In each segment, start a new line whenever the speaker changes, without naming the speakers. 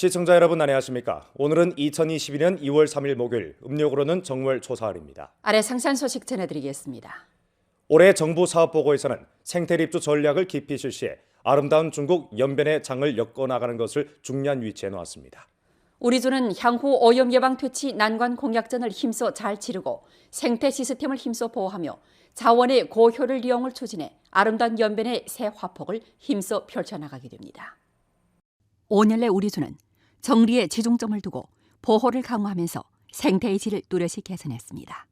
시청자 여러분 안녕하십니까? 오늘은 2022년 2월 3일 목요일, 음력으로는 정월 초사흘입니다.
아래 상세한 소식 전해드리겠습니다.
올해 정부 사업보고에서는 생태립주 전략을 깊이 실시해 아름다운 중국 연변의 장을 엮어나가는 것을 중요한 위치에 놓았습니다.
우리주는 향후 오염 예방 퇴치 난관 공약전을 힘써 잘 치르고 생태 시스템을 힘써 보호하며 자원의 고효율 이용을 추진해 아름다운 연변의 새 화폭을 힘써 펼쳐나가게 됩니다. 5년 내 우리주는 정리에 지중점을 두고 보호를 강화하면서 생태의 질을 뚜렷이 개선했습니다.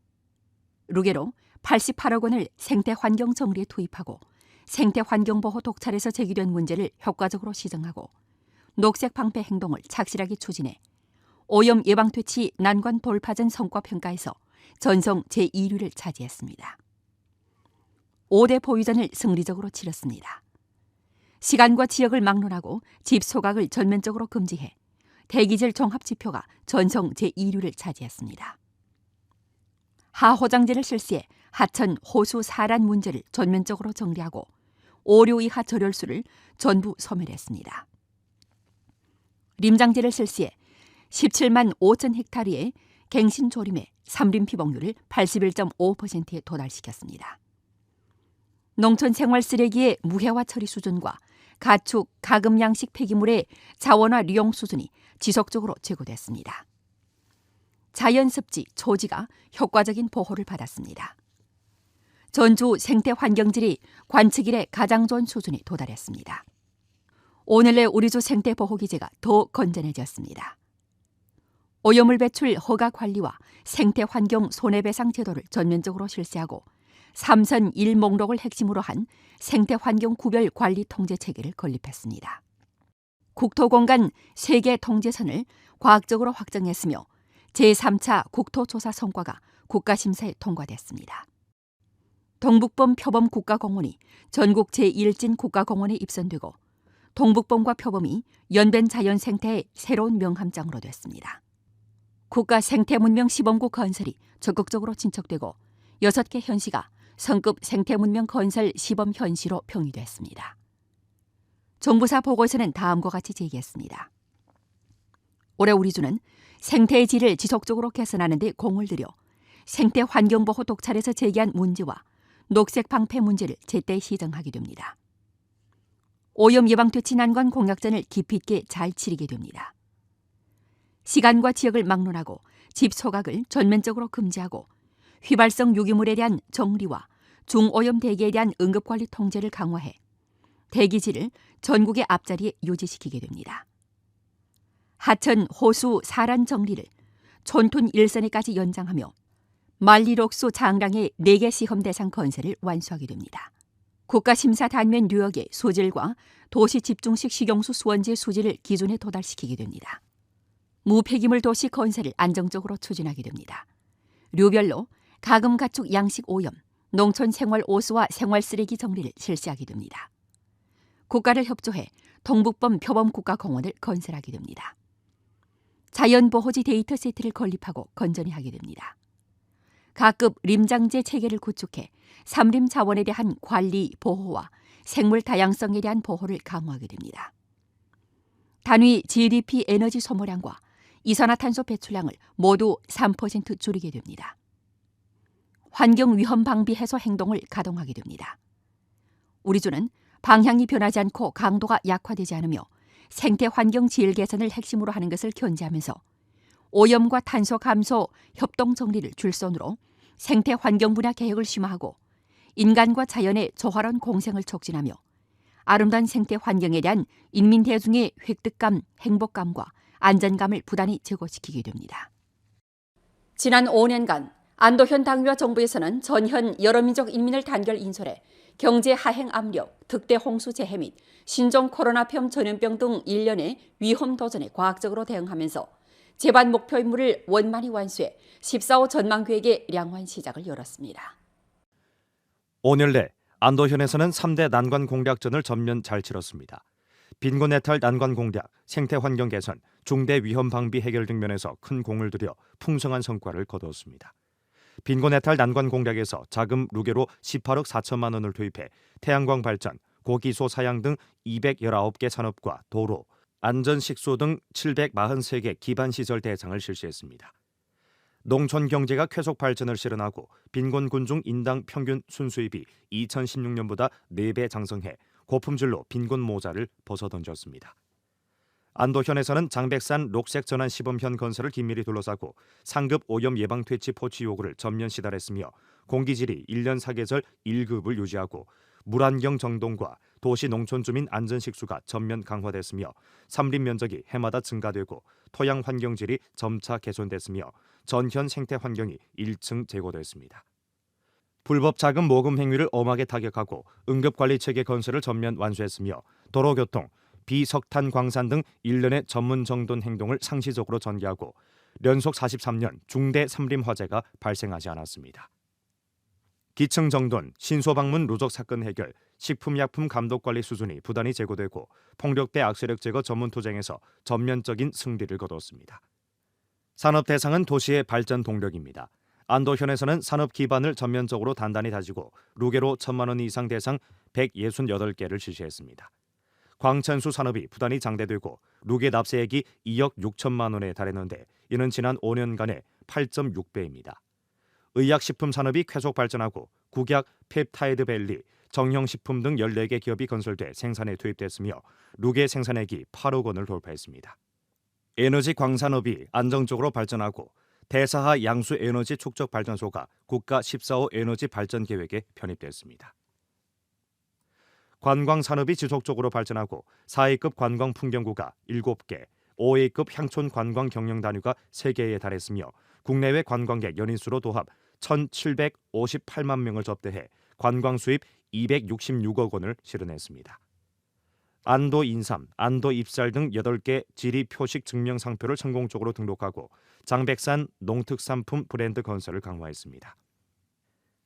루게로 88억 원을 생태 환경 정리에 투입하고 생태 환경 보호 독찰에서 제기된 문제를 효과적으로 시정하고 녹색 방패 행동을 착실하게 추진해 오염 예방 퇴치 난관 돌파전 성과 평가에서 전성 제2위를 차지했습니다. 5대 보유전을 승리적으로 치렀습니다. 시간과 지역을 막론하고 집 소각을 전면적으로 금지해 대기질 종합지표가 전성 제2위를 차지했습니다. 하호장제를 실시해 하천 호수 사란 문제를 전면적으로 정리하고 오류 이하 절혈수를 전부 소멸했습니다. 림장제를 실시해 17만 5천 헥타르의 갱신조림의 삼림 피복률을 81.5%에 도달시켰습니다. 농촌 생활 쓰레기의 무해화 처리 수준과 가축, 가금 양식 폐기물의 자원화 리용 수준이 지속적으로 제고됐습니다. 자연 습지, 초지가 효과적인 보호를 받았습니다. 전주 생태 환경질이 관측 이래 가장 좋은 수준에 도달했습니다. 오늘 내 우리주 생태 보호 기제가 더 건전해졌습니다. 오염물 배출 허가 관리와 생태 환경 손해배상 제도를 전면적으로 실시하고 3선 1목록을 핵심으로 한 생태 환경 구별 관리 통제 체계를 건립했습니다. 국토공간 세계 통제선을 과학적으로 확정했으며 제3차 국토조사 성과가 국가심사에 통과됐습니다. 동북범 표범 국가공원이 전국 제1진 국가공원에 입선되고 동북범과 표범이 연변 자연생태의 새로운 명함장으로 됐습니다. 국가생태문명 시범구 건설이 적극적으로 진척되고 6개 현시가 성급 생태문명 건설 시범 현시로 평의됐습니다. 정부사 보고에서는 다음과 같이 제기했습니다. 올해 우리주는 생태의 질을 지속적으로 개선하는 데 공을 들여 생태 환경보호 독찰에서 제기한 문제와 녹색 방패 문제를 제때 시정하게 됩니다. 오염 예방 퇴치 난관 공약전을 깊이 있게 잘 치르게 됩니다. 시간과 지역을 막론하고 집 소각을 전면적으로 금지하고 휘발성 유기물에 대한 정리와 중오염 대기에 대한 응급관리 통제를 강화해 대기질을 전국의 앞자리에 유지시키게 됩니다. 하천, 호수, 사란 정리를 촌툰 일선에까지 연장하며 만리록수 장량의 4개 시험 대상 건설을 완수하게 됩니다. 국가심사 단면 뉴욕의 수질과 도시 집중식 식용수 수원지 수질을 기준에 도달시키게 됩니다. 무폐기물 도시 건설을 안정적으로 추진하게 됩니다. 류별로 가금 가축 양식 오염, 농촌 생활 오수와 생활 쓰레기 정리를 실시하게 됩니다. 국가를 협조해 동북범 표범 국가공원을 건설하게 됩니다. 자연보호지 데이터 세트를 건립하고 건전히 하게 됩니다. 각급 림장제 체계를 구축해 삼림 자원에 대한 관리, 보호와 생물 다양성에 대한 보호를 강화하게 됩니다. 단위 GDP 에너지 소모량과 이산화탄소 배출량을 모두 3% 줄이게 됩니다. 환경위험 방비 해소 행동을 가동하게 됩니다. 우리주는 방향이 변하지 않고 강도가 약화되지 않으며 생태 환경 질 개선을 핵심으로 하는 것을 견지하면서 오염과 탄소 감소 협동 정리를 줄선으로 생태 환경 분야 계획을 심화하고 인간과 자연의 조화로운 공생을 촉진하며 아름다운 생태 환경에 대한 인민 대중의 획득감, 행복감과 안전감을 부단히 제고시키게 됩니다. 지난 5년간 안도현 당위와 정부에서는 전현 여러민족 인민을 단결 인솔해 경제 하행 압력, 득대 홍수 재해 및 신종 코로나병 전염병 등 일련의 위험 도전에 과학적으로 대응하면서 제반 목표 임무를 원만히 완수해 14호 전망계획의 량환 시작을 열었습니다.
5년 내 안도현에서는 3대 난관 공략전을 전면 잘 치렀습니다. 빈곤 해탈 난관 공략, 생태 환경 개선, 중대 위험 방비 해결 등 면에서 큰 공을 들여 풍성한 성과를 거두었습니다. 빈곤 해탈 난관 공략에서 자금 루게로 18억 4천만 원을 투입해 태양광 발전, 고기소 사양 등 219개 산업과 도로, 안전식소 등 743개 기반시설 대상을 실시했습니다. 농촌 경제가 쾌속 발전을 실현하고 빈곤 군중 인당 평균 순수입이 2016년보다 4배 장성해 고품질로 빈곤 모자를 벗어던졌습니다. 안도현에서는 장백산 녹색전환 시범현 건설을 긴밀히 둘러싸고 상급 오염 예방 퇴치 포치 요구를 전면 시달했으며 공기질이 1년 사계절 1급을 유지하고 물안경 정돈과 도시 농촌 주민 안전식수가 전면 강화됐으며 삼림 면적이 해마다 증가되고 토양 환경질이 점차 개선됐으며 전현 생태 환경이 1층 제고됐습니다. 불법 자금 모금 행위를 엄하게 타격하고 응급관리체계 건설을 전면 완수했으며 도로교통, 비석탄 광산 등 일련의 전문 정돈 행동을 상시적으로 전개하고 연속 43년 중대 삼림 화재가 발생하지 않았습니다. 기층 정돈, 신소방문 누적 사건 해결, 식품약품 감독관리 수준이 부단히 제고되고 폭력배 악세력 제거 전문 투쟁에서 전면적인 승리를 거뒀습니다. 산업 대상은 도시의 발전 동력입니다. 안도현에서는 산업 기반을 전면적으로 단단히 다지고 루게로 1,000만 원 이상 대상 168개를 실시했습니다. 광천수 산업이 부단히 장대되고 루게 납세액이 2억 6천만 원에 달했는데 이는 지난 5년간의 8.6배입니다. 의약식품 산업이 쾌속 발전하고 국약, 펩타이드밸리, 정형식품 등 14개 기업이 건설돼 생산에 투입됐으며 루게 생산액이 8억 원을 돌파했습니다. 에너지 광산업이 안정적으로 발전하고 대사하 양수 에너지 축적 발전소가 국가 14호 에너지 발전 계획에 편입됐습니다. 관광 산업이 지속적으로 발전하고 4A급 관광 풍경구가 7개, 5A급 향촌 관광 경영 단위가 3개에 달했으며 국내외 관광객 연인수로 도합 1,758만 명을 접대해 관광 수입 266억 원을 실현했습니다. 안도 인삼, 안도 잎살 등 8개 지리 표식 증명상표를 성공적으로 등록하고 장백산 농특산품 브랜드 건설을 강화했습니다.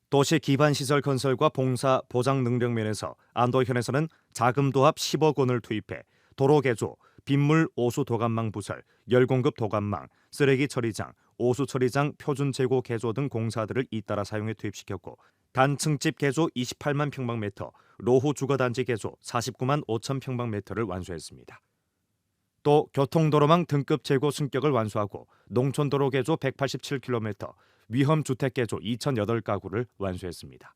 도시 기반시설 건설과 봉사 보장 능력 면에서 안도현에서는 자금 도합 10억 원을 투입해 도로 개조, 빗물 오수 도감망 부설, 열공급 도감망, 쓰레기 처리장, 오수 처리장 표준 재고 개조 등 공사들을 잇따라 사용에 투입시켰고 단층집 개조 28만 평방미터, 로후 주거단지 개조 49만 5천 평방미터를 완수했습니다. 또 교통도로망 등급 재고 승격을 완수하고 농촌도로 개조 187km, 위험주택 개조 2,008가구를 완수했습니다.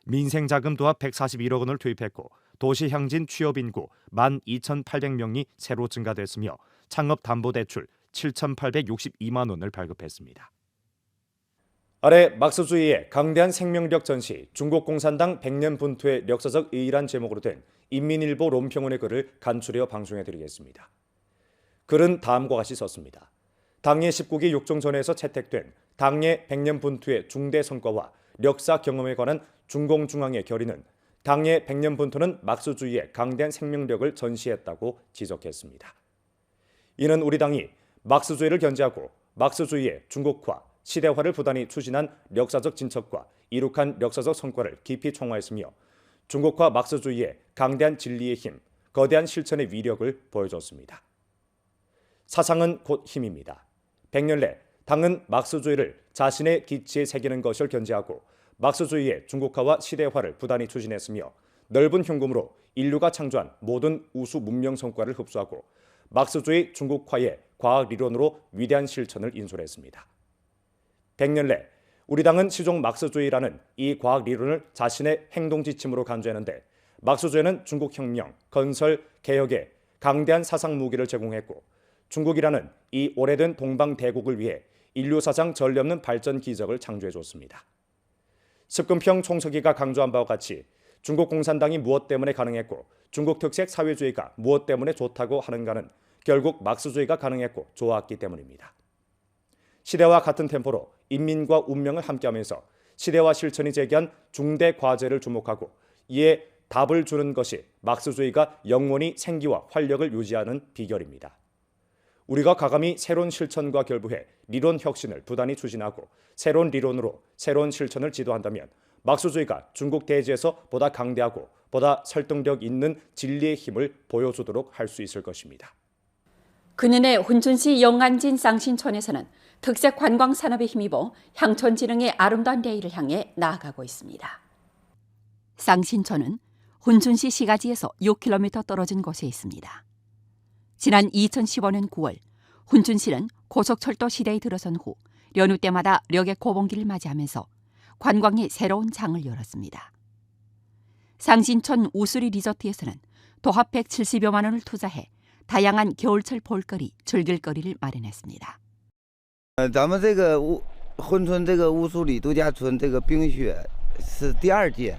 민생자금 도합 141억 원을 투입했고 도시향진 취업인구 12,800명이 새로 증가됐으며 창업담보대출 7,862만 원을 발급했습니다. 아래 막스주의의 강대한 생명력 전시 중국 공산당 100년 분투의 역사적 의의란 제목으로 된 인민일보 론평원의 글을 간추려 방송해드리겠습니다. 글은 다음과 같이 썼습니다. 당의 19기 육종전에서 채택된 당의 100년 분투의 중대 성과와 역사 경험에 관한 중공중앙의 결의는 당의 100년 분투는 막스주의의 강대한 생명력을 전시했다고 지적했습니다. 이는 우리 당이 막스주의를 견제하고 막스주의의 중국화, 시대화를 부단히 추진한 역사적 진척과 이룩한 역사적 성과를 깊이 총화했으며 중국화 막스주의의 강대한 진리의 힘, 거대한 실천의 위력을 보여줬습니다. 사상은 곧 힘입니다. 100년 내 당은 막스주의를 자신의 기치에 새기는 것을 견제하고 막스주의의 중국화와 시대화를 부단히 추진했으며 넓은 현금으로 인류가 창조한 모든 우수 문명 성과를 흡수하고 막스주의 중국화의 과학리론으로 위대한 실천을 인솔했습니다. 100년 내 우리 당은 시종 막스주의라는 이 과학리론을 자신의 행동지침으로 간주했는데 막스주의는 중국혁명, 건설, 개혁에 강대한 사상 무기를 제공했고 중국이라는 이 오래된 동방대국을 위해 인류사상 전례 없는 발전 기적을 창조해줬습니다. 습근평 총서기가 강조한 바와 같이 중국 공산당이 무엇 때문에 가능했고 중국 특색 사회주의가 무엇 때문에 좋다고 하는가는 결국 막스주의가 가능했고 좋았기 때문입니다. 시대와 같은 템포로 인민과 운명을 함께하면서 시대와 실천이 제기한 중대 과제를 주목하고 이에 답을 주는 것이 막스주의가 영원히 생기와 활력을 유지하는 비결입니다. 우리가 과감히 새로운 실천과 결부해 리론 혁신을 부단히 추진하고 새로운 리론으로 새로운 실천을 지도한다면 막스주의가 중국 대지에서 보다 강대하고 보다 설득력 있는 진리의 힘을 보여주도록 할 수 있을 것입니다.
근인의 훈춘시 영안진 쌍신촌에서는 특색 관광 산업에 힘입어 향촌 지능의 아름다운 내일을 향해 나아가고 있습니다. 쌍신촌은 훈춘시 시가지에서 6km 떨어진 곳에 있습니다. 지난 2015년 9월 훈춘시는 고속철도 시대에 들어선 후 연휴 때마다 력의 고봉기를 맞이하면서 관광의 새로운 장을 열었습니다. 상신천 우수리 리조트에서는 도합 170여만 원을 투자해 다양한 겨울철 볼거리, 즐길거리를 마련했습니다.
咱们这个珲春这个乌苏里度假村这个冰雪是第2届，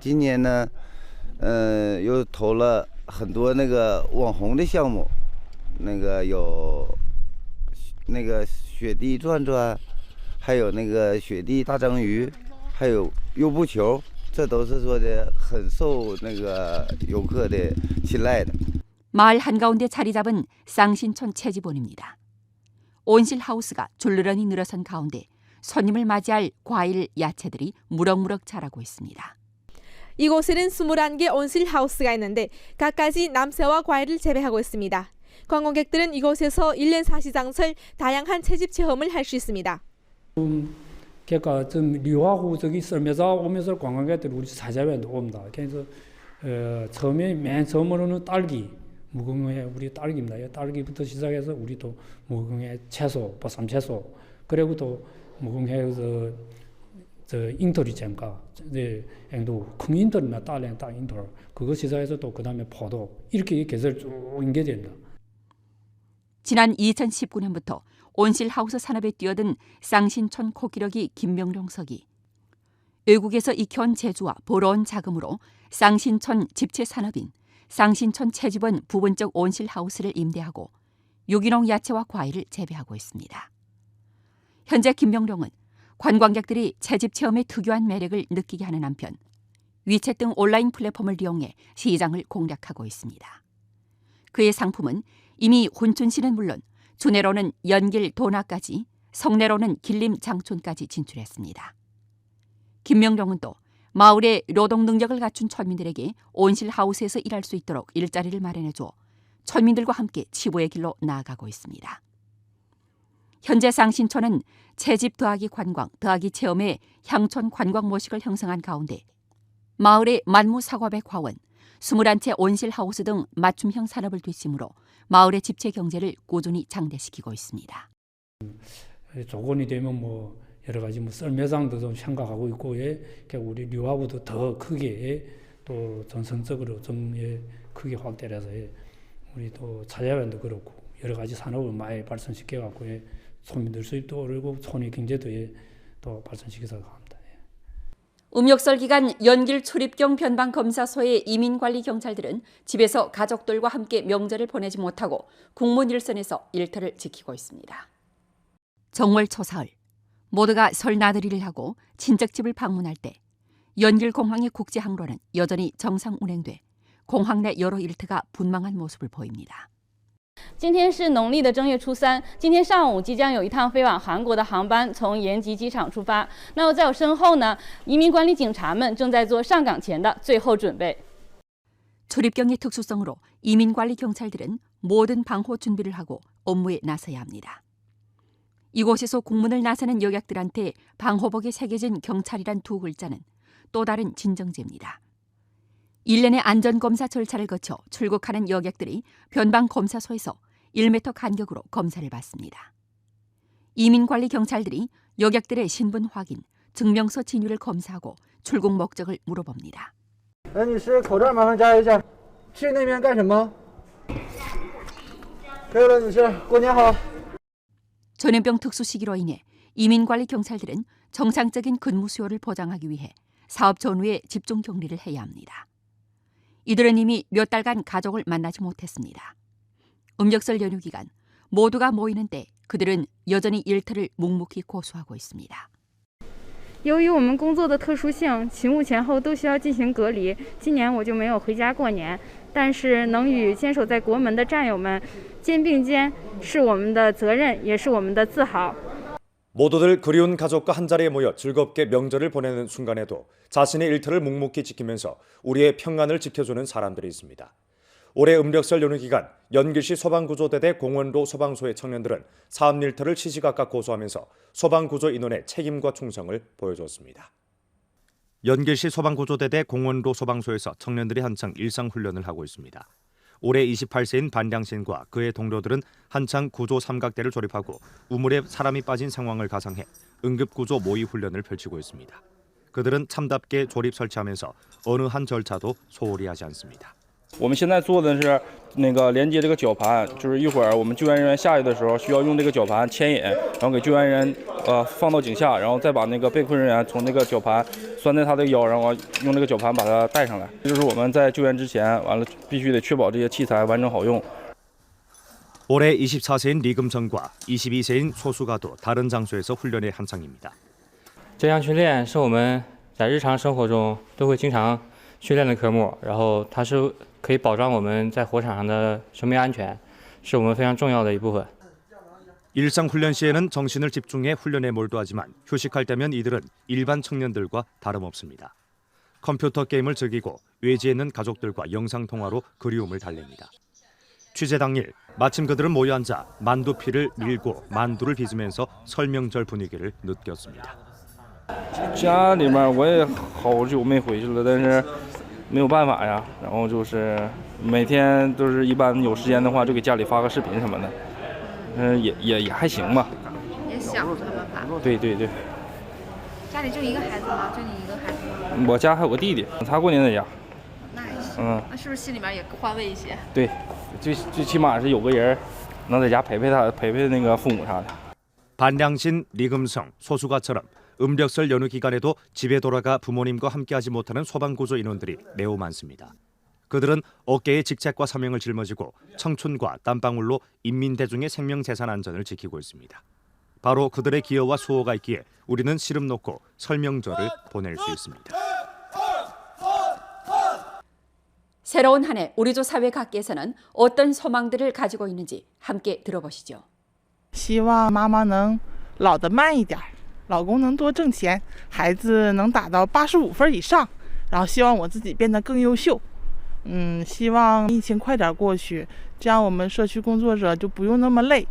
今年呢，又投了很多那个网红的项目，那个有那个雪地转转，还有那个雪地大章鱼，还有优步球，这都是说的很受那个游客的青睐的。
마을 한가운데 자리 잡은 쌍신촌 채집원입니다. 온실 하우스가 줄르러니 늘어선 가운데 손님을 맞이할 과일, 야채들이 무럭무럭 자라고 있습니다.
이곳에는 21개 온실 하우스가 있는데 갖가지 남새와 과일을 재배하고 있습니다. 관광객들은 이곳에서 1년 사시장설 다양한 채집 체험을 할 수 있습니다.
그러니까 좀 류하고 저기 썰매사 오면서 관광객들이 우리 사자회도 옵니다. 그래서 처음에 맨 처음으로는 딸기, 무궁회 우리 딸기입니다. 딸기부터 시작해서 우리 또 무궁회 채소, 보쌈 채소, 그리고 또 무궁회 저 잉토리 잼가, 앵도 큰 잉토리나 딸랭 딸 잉토리 그거 시작해서 또 그다음에 포도 이렇게 계속 쭉 연계됩니다.
지난 2019년부터 온실하우스 산업에 뛰어든 쌍신촌 코기력이 김명룡석이 외국에서 익혀온 재주와 벌어온 자금으로 쌍신촌 집체 산업인 쌍신촌 채집원 부분적 온실하우스를 임대하고 유기농 야채와 과일을 재배하고 있습니다. 현재 김명룡은 관광객들이 채집 체험의 특유한 매력을 느끼게 하는 한편 위챗 등 온라인 플랫폼을 이용해 시장을 공략하고 있습니다. 그의 상품은 이미 훈춘시는 물론 주내로는 연길 도나까지 성내로는 길림 장촌까지 진출했습니다. 김명룡은 또 마을의 노동 능력을 갖춘村민들에게 온실하우스에서 일할 수 있도록 일자리를 마련해줘村민들과 함께 치부의 길로 나아가고 있습니다. 현재 쌍신촌은 채집 더하기 관광 더하기 체험의 향촌 관광 모식을 형성한 가운데 마을의 만무사과백 화원, 21채 온실하우스 등 맞춤형 산업을 뒷심으로 마을의 집체 경제를 꾸준히 장대시키고 있습니다.
조건이 되면 뭐 여러 가지 뭐 썰매장도 좀 생각하고 있고, 우리 류하고도 더 크게 또 전성적으로 좀 크게 확대를 해서 우리 또 자자회도 그렇고 여러 가지 산업을 많이 발전시켜 갖고村民들 수입도 오르고 촌의 경제도 또 발전시켜서 합니다.
음력설 기간 연길 출입경 변방 검사소의 이민관리 경찰들은 집에서 가족들과 함께 명절을 보내지 못하고 국문 일선에서 일터를 지키고 있습니다. 정월 초사흘 모두가 설 나들이를 하고 친척집을 방문할 때 연길 공항의 국제 항로는 여전히 정상 운행돼 공항 내 여러 일터가 분망한 모습을 보입니다.
今天是农历的正月初三，今天上午即将有一趟飞往韩国的航班从延吉机场出发。那么在我身后呢，移民管理警察们正在做上岗前的最后准备。
출입경의 특수성으로 이민관리 경찰들은 모든 방호 준비를 하고 업무에 나서야 합니다. 이곳에서 국문을 나서는 여객들한테 방호복에 새겨진 경찰이란 두 글자는 또 다른 진정제입니다. 1년의 안전검사 절차를 거쳐 출국하는 여객들이 변방검사소에서 1m 간격으로 검사를 받습니다. 이민관리 경찰들이 여객들의 신분 확인, 증명서 진유를 검사하고 출국 목적을 물어봅니다.
女士，口罩麻烦摘一下。去那边干什么？可以了，女士，过年好。
전염병 특수 시기로 인해 이민관리 경찰들은 정상적인 근무 수요를 보장하기 위해 사업 전후에 집중 격리를 해야 합니다. 이들은 이미 몇 달간 가족을 만나지 못했습니다. 음력설 연휴 기간 모두가 모이는 때 그들은 여전히 일터를 묵묵히 고수하고 있습니다.
由于我们工作的特殊性，勤务前后都需要进行隔离。今年我就没有回家过年，但是能与坚守在国门的战友们肩并肩，是我们的责任，也是我们的自豪。
모두들 그리운 가족과 한자리에 모여 즐겁게 명절을 보내는 순간에도 자신의 일터를 묵묵히 지키면서 우리의 평안을 지켜주는 사람들이 있습니다. 올해 음력설 연휴 기간 연길시 소방구조대대 공원로 소방소의 청년들은 사업 일터를 시시각각 고수하면서 소방구조 인원의 책임과 충성을 보여줬습니다. 연길시 소방구조대대 공원로 소방소에서 청년들이 한창 일상훈련을 하고 있습니다. 올해 28세인 반량신과 그의 동료들은 한창 구조 삼각대를 조립하고 우물에 사람이 빠진 상황을 가상해 응급구조 모의 훈련을 펼치고 있습니다. 그들은 참답게 조립 설치하면서 어느 한 절차도 소홀히 하지 않습니다.
我们现在做的是那个连接这个绞盘，就是一会儿我们救援人员下去的时候，需要用这个绞盘牵引，然后给救援人放到井下，然后再把那个被困人员从那个绞盘拴在他的腰，然后用这个绞盘把他带上来。这就是我们在救援之前，完了必须得确保这些器材完整好用。
올해 24세인 리금성과 22세인 소수가도 다른 장소에서 훈련에 한창입니다.
这项训练是我们在日常生活中都会经常训练的科目，然后它是可以保障我们在火场上的生命安全，是我们非常重要的一部分。
일상 훈련 시에는 정신을 집중해 훈련에 몰두하지만 휴식할 때면 이들은 일반 청년들과 다름없습니다. 컴퓨터 게임을 즐기고 외지에 있는 가족들과 영상 통화로 그리움을 달랩니다. 취재 당일 마침 그들은 모여 앉아 만두피를 밀고 만두를 빚으면서 설명절 분위기를 느꼈습니다.
家里面我也好久没回去了，但是没有办法呀。然后就是每天都是一般有时间的话，就给家里发个视频什么的。也还行吧。
也想他们吧。
对对对。
家里就一个孩子吗？就你一个孩子吗？
我家还有个弟弟，他过年在家。
那还行。
那
是不是心里面也欢慰一些？
对，最起码是有个人能在家陪陪他，陪陪那个父母啥的。
반량신, 리금성, 소수가처럼 음력설 연휴 기간에도 집에 돌아가 부모님과 함께하지 못하는 소방구조 인원들이 매우 많습니다. 그들은 어깨에 직책과 사명을 짊어지고 청춘과 땀방울로 인민대중의 생명재산 안전을 지키고 있습니다. 바로 그들의 기여와 수호가 있기에 우리는 시름 놓고 설명절을 보낼 수 있습니다.
새로운 한 해 우리 조 사회 각계에서는 어떤 소망들을 가지고 있는지 함께 들어보시죠.
希望妈妈能老得慢一点，老公能多挣钱，孩子能达到85分以上，然后希望我自己变得更优秀。希望疫情快点过去，这样我们社区工作者就不用那么累。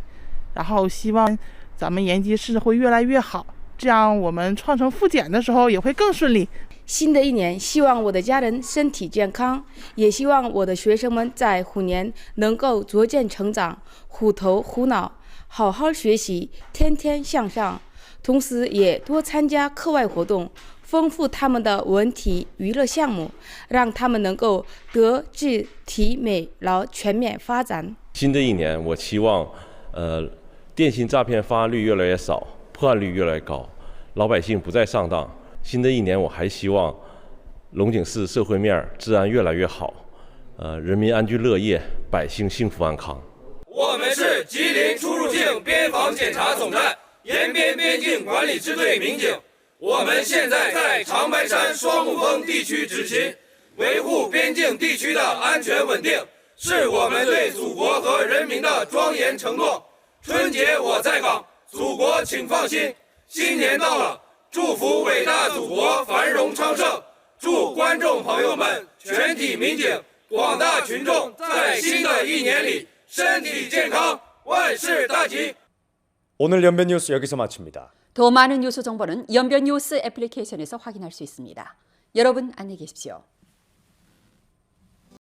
然后希望咱们延吉市会越来越好，这样我们创城复检的时候也会更顺利。
新的一年，希望我的家人身体健康，也希望我的学生们在虎年能够逐渐成长，虎头虎脑，好好学习，天天向上。同时，也多参加课外活动，丰富他们的文体娱乐项目，让他们能够德智体美劳全面发展。
新的一年，我期望，电信诈骗发案率越来越少，破案率越来越高，老百姓不再上当。 新的一年，我还希望龙井市社会面治安越来越好，人民安居乐业，百姓幸福安康。
我们是吉林出入境边防检查总站延边边境管理支队民警，我们现在在长白山双木峰地区执勤，维护边境地区的安全稳定，是我们对祖国和人民的庄严承诺。春节我在岗，祖国请放心。新年到了。 祝福伟大祖国繁荣昌盛，祝观众朋友们、全体民警、广大群众在新的一年里身体健康，万事大吉。
오늘 연변 뉴스 여기서 마칩니다.
더 많은 뉴스 정보는 연변 뉴스 애플리케이션에서 확인할 수 있습니다. 여러분 안녕히 계십시오.